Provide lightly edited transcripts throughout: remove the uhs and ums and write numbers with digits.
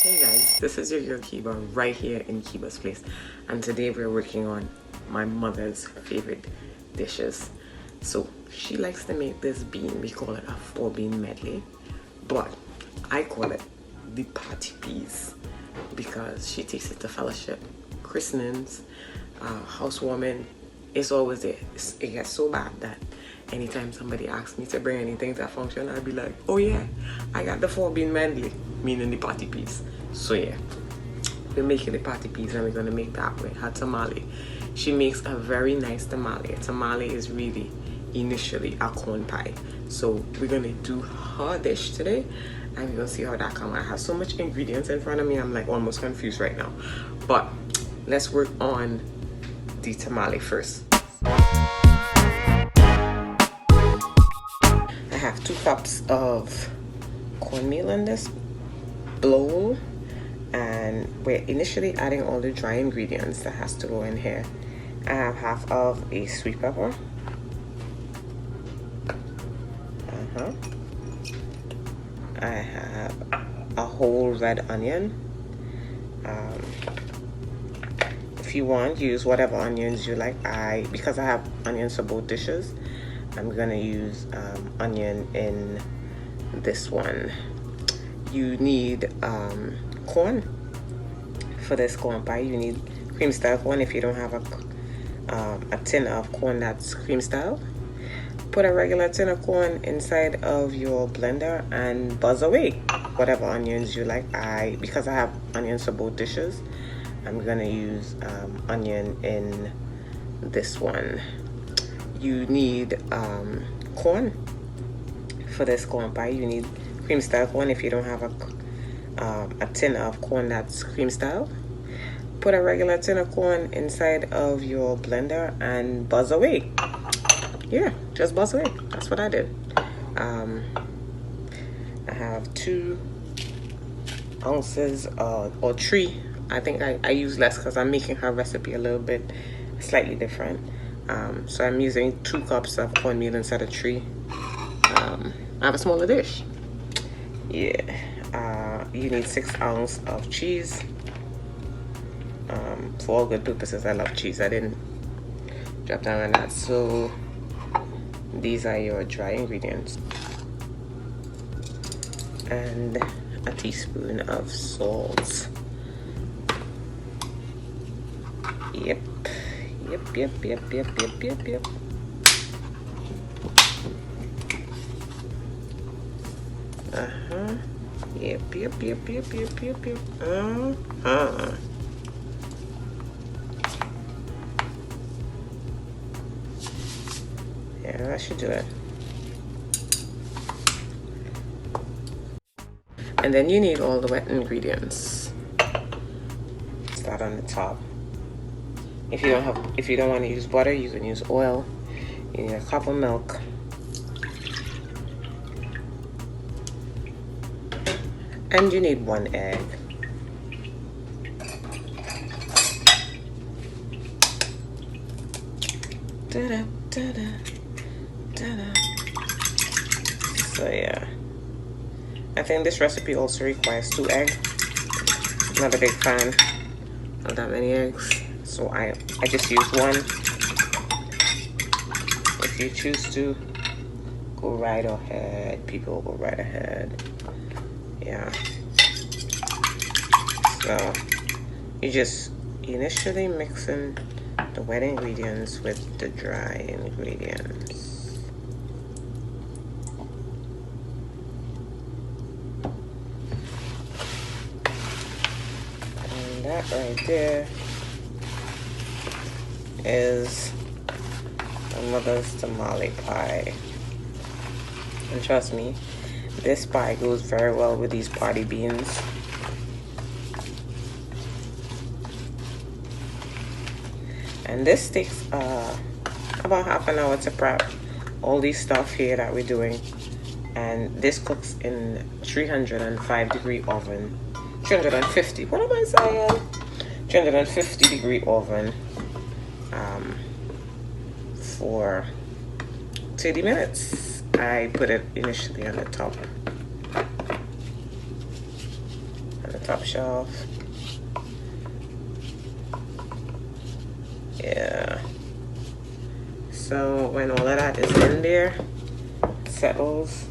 Hey guys, this is your girl Kiba right here in Kiba's Place, and today we're working on my mother's favorite dishes. So she likes to make this bean, we call it a 4-bean medley, but I call it the party peas because she takes it to fellowship, christenings, housewarming. It's always there. It gets so bad that anytime somebody asks me to bring anything to a function, I'll be like, oh yeah, I got the 4-bean medley, meaning the party piece. So yeah, we're making the party piece and we're gonna make that with her tamale. She makes a very nice tamale. A tamale is really initially a corn pie. So we're gonna do her dish today and we're gonna see how that comes. I have so much ingredients in front of me, I'm like almost confused right now. But let's work on the tamale first. I have 2 cups of cornmeal in this bowl, and we're initially adding all the dry ingredients that has to go in here. I have half of a sweet pepper, I have a whole red onion. If you want, use whatever onions you like. Because I have onions for both dishes, I'm gonna use onion in this one. You need corn for this corn pie. You need cream style corn. If you don't have a tin of corn that's cream style, put a regular tin of corn inside of your blender and buzz away whatever onions you like. Because I have onions for both dishes, I'm gonna use onion in this one. You need corn for this corn pie. You need cream style corn. If you don't have a tin of corn that's cream style, put a regular tin of corn inside of your blender and buzz away. Yeah, just buzz away. That's what I did. I have 2 ounces or 3. I think I use less because I'm making her recipe a little bit slightly different. So I'm using 2 cups of cornmeal instead of 3. I have a smaller dish. Yeah. You need 6 ounces of cheese. For all good purposes, I love cheese. I didn't drop down on that. So these are your dry ingredients. And a teaspoon of salt. Yep. Yep. Yeah, that should do it. And then you need all the wet ingredients. Start on the top. If you don't want to use butter, you can use oil. You need a cup of milk. And you need 1 egg. So yeah, I think this recipe also requires 2 eggs. I'm not a big fan of that many eggs, so I just use 1. If you choose to, go right ahead, people, go right ahead. Yeah. So you just initially mixing the wet ingredients with the dry ingredients. And that right there is my mother's tamale pie. And trust me, this pie goes very well with these party beans. And this takes about half an hour to prep all these stuff here that we're doing. And this cooks in 305-degree oven. 350, what am I saying? 350-degree oven for 30 minutes. I put it initially on the top top shelf. Yeah. So when all of that is in there, settles,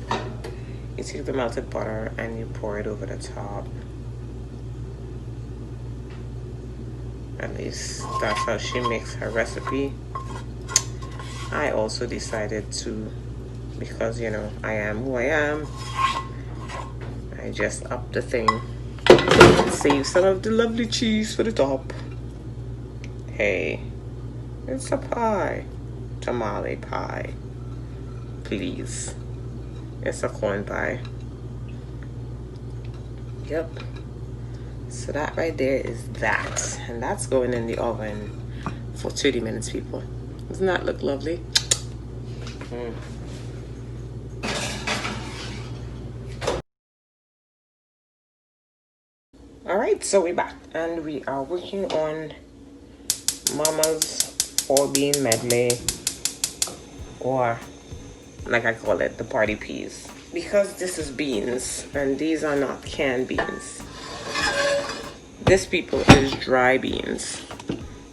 you take the melted butter and you pour it over the top. At least that's how she makes her recipe. I also decided to, because you know I am who I am, I just up the thing, save some of the lovely cheese for the top. Hey, it's a pie. Tamale pie. Please. It's a corn pie. Yep. So that right there is that. And that's going in the oven for 30 minutes, people. Doesn't that look lovely? Alright, so we're back. And we are working on Mama's 4-bean medley, or like I call it, the party peas, because this is beans and these are not canned beans. This, people, is dry beans.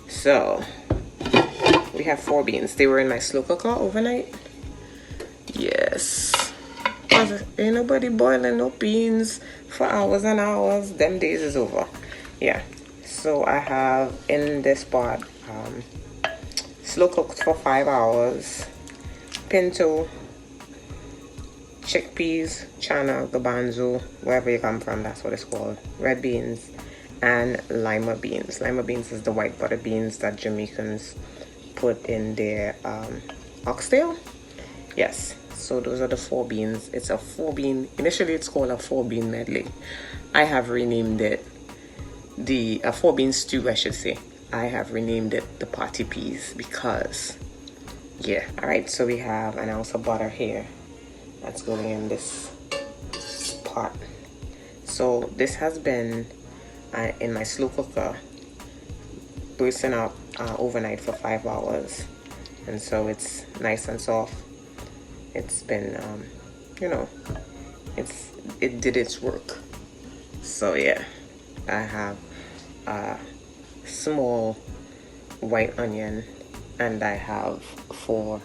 So we have 4 beans. They were in my slow cooker overnight. Yes, cause ain't nobody boiling no beans for hours and hours. Them days is over. Yeah, so I have in this pot slow cooked for 5 hours pinto, chickpeas, chana, garbanzo, wherever you come from, that's what it's called, red beans, and lima beans. Lima beans is the white butter beans that Jamaicans put in their oxtail. Yes, so those are the 4 beans. It's a 4-bean, initially it's called a 4-bean medley. I have renamed it a 4-bean stew, I should say. I have renamed it the party peas because, yeah. All right, so we have an ounce of butter here that's going in this pot. So this has been in my slow cooker, bursting up overnight for 5 hours, and so it's nice and soft. It's been you know, it did its work. So yeah, I have a small white onion and I have 4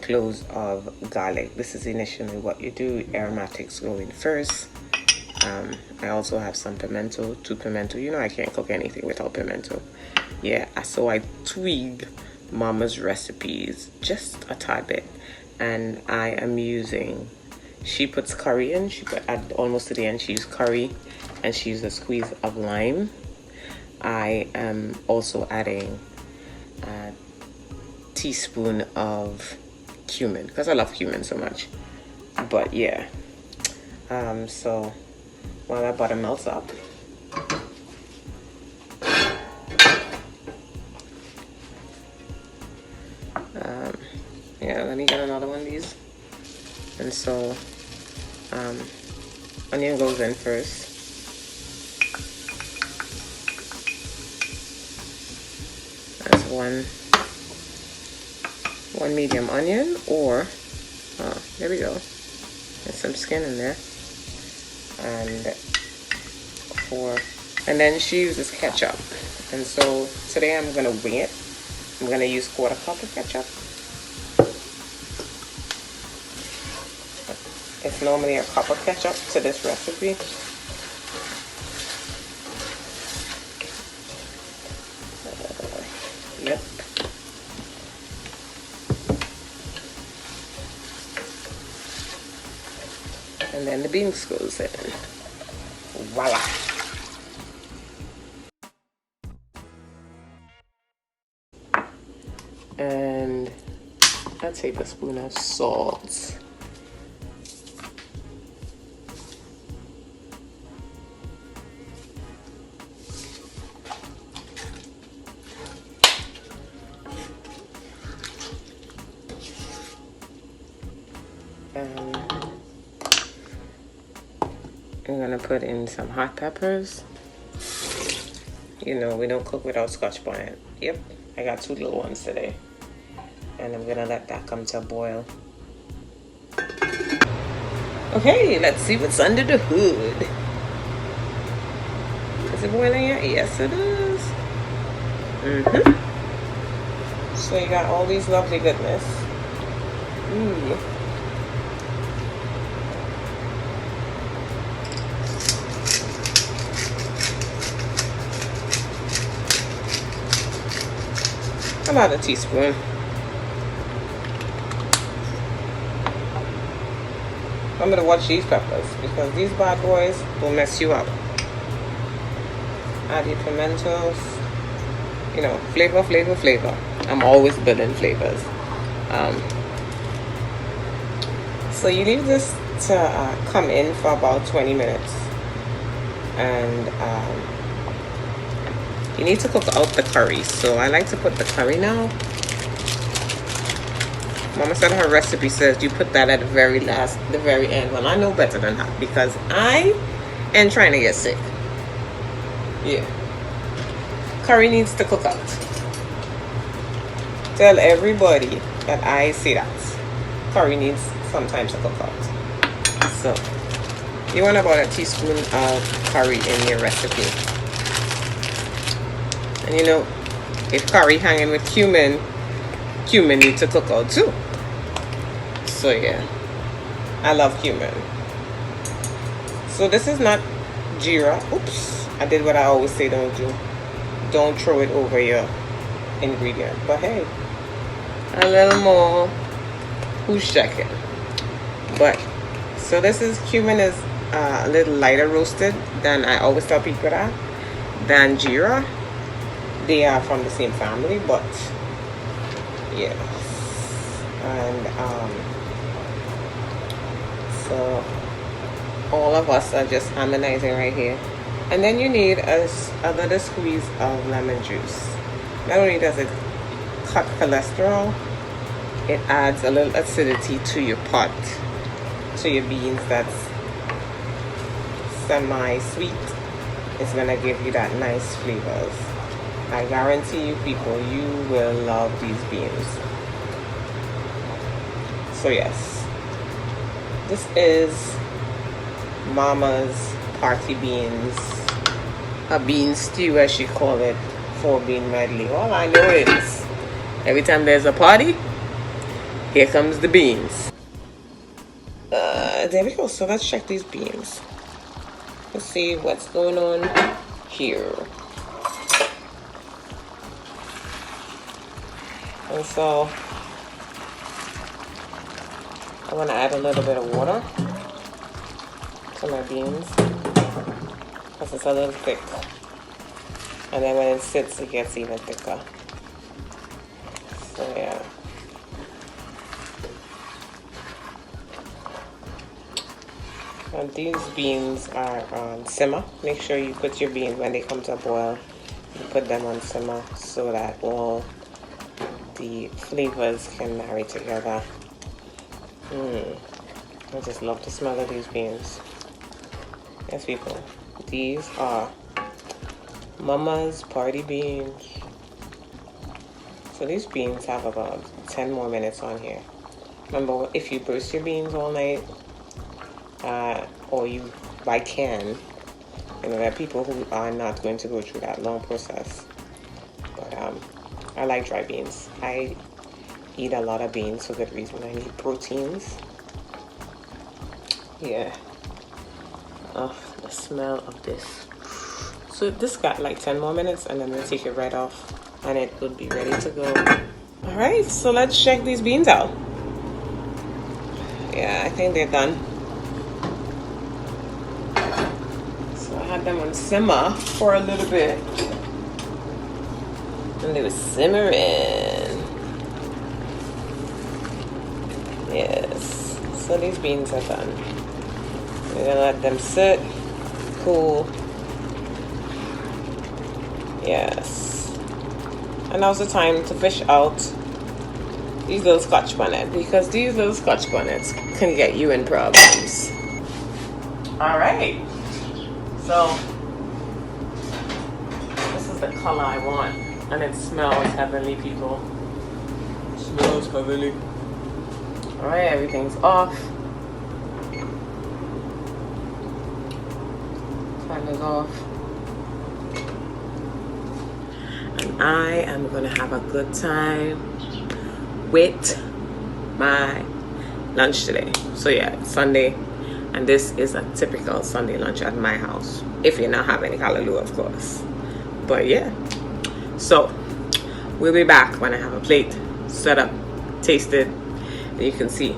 cloves of garlic. This is initially what you do. Aromatics go in first. I also have some pimento, 2 pimento. You know I can't cook anything without pimento. Yeah, so I tweak Mama's recipes just a tad bit, and I am using, she puts curry in. She put at almost to the end, she used curry and she used a squeeze of lime. I am also adding a teaspoon of cumin because I love cumin so much. But yeah, so while that butter melts up, yeah, let me get another one of these. And so onion goes in first. That's one medium onion, or there we go. There's some skin in there. And then she uses ketchup. And so today I'm gonna wing it. I'm gonna use 1/4 cup of ketchup. It's normally a cup of ketchup to this recipe. Yep. And then the beans goes in. Voila. And a tablespoon of salt. I'm gonna put in some hot peppers. You know, we don't cook without Scotch bonnet. Yep, I got 2 little ones today. And I'm gonna let that come to a boil. Okay, let's see what's under the hood. it boiling yet? Yes, it is. So you got all these lovely goodness. Ooh. About a teaspoon. Remember to watch these peppers because these bad boys will mess you up. Add your pimentos. You know, flavor, flavor, flavor. I'm always building flavors. So you leave this to come in for about 20 minutes. And you need to cook out the curry. So I like to put the curry now. Mama said her recipe says you put that at the very end. Well, I know better than that because I am trying to get sick. Yeah. Curry needs to cook out. Tell everybody that I say that. Curry needs sometimes to cook out. So, you want about a teaspoon of curry in your recipe. And you know, if curry hanging with cumin needs to cook out too. So yeah, I love cumin. So this is not jeera. Oops, I did what I always say don't do. Don't throw it over your ingredient. But hey, a little more. Who's checking? But so this is cumin is a little lighter roasted than I always tell people that than jeera. They are from the same family, but yeah. And so all of us are just harmonizing right here. And then you need another squeeze of lemon juice. Not only does it cut cholesterol, it adds a little acidity to your pot, to your beans that's semi-sweet. It's gonna give you that nice flavors. I guarantee you people, you will love these beans. So yes, this is Mama's party beans, a bean stew as she call it, 4-bean medley. All I know is every time there's a party, here comes the beans. There we go. So let's check these beans. Let's see what's going on here. And so I'm gonna add a little bit of water to my beans because it's a little thick, and then when it sits it gets even thicker. So yeah, and these beans are on simmer. Make sure you put your beans when they come to a boil, you put them on simmer so that all the flavors can marry together. I just love the smell of these beans. Yes, people, these are Mama's party beans. So these beans have about 10 more minutes on here. Remember, if you burst your beans all night, or you buy can, you know, there are people who are not going to go through that long process. But I like dry beans. I eat a lot of beans for good reason. I need proteins. Yeah. Oh, the smell of this. So this got like 10 more minutes, and then we'll take it right off and it would be ready to go. All right, so let's check these beans out. Yeah, I think they're done. So I had them on simmer for a little bit, and they were simmering. Yes, so these beans are done. We're gonna let them sit, cool. Yes. And now's the time to fish out these little scotch bonnet, because these little scotch bonnets can get you in problems. All right. So this is the color I want, and it smells heavenly, people. It smells heavenly. All right, everything's off. Time is off. I am gonna have a good time with my lunch today. So yeah, it's Sunday, and this is a typical Sunday lunch at my house, if you're not having callaloo, of course. But yeah, so we'll be back when I have a plate set up, tasted, and you can see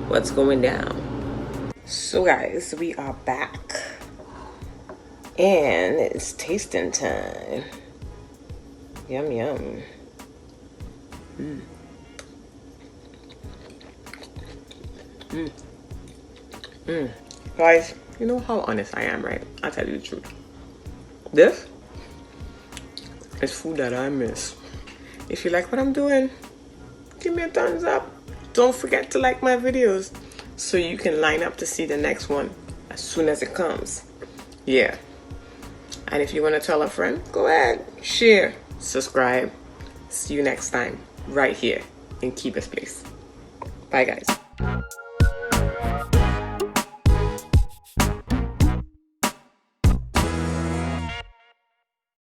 what's going down. So guys, we are back and it's tasting time. Yum yum. Guys, you know how honest I am, right? I'll tell you the truth. This is food that I miss. If you like what I'm doing, give me a thumbs up. Don't forget to like my videos so you can line up to see the next one as soon as it comes. Yeah. And if you want to tell a friend, go ahead, share, subscribe. See you next time right here in Kiba's place. Bye guys.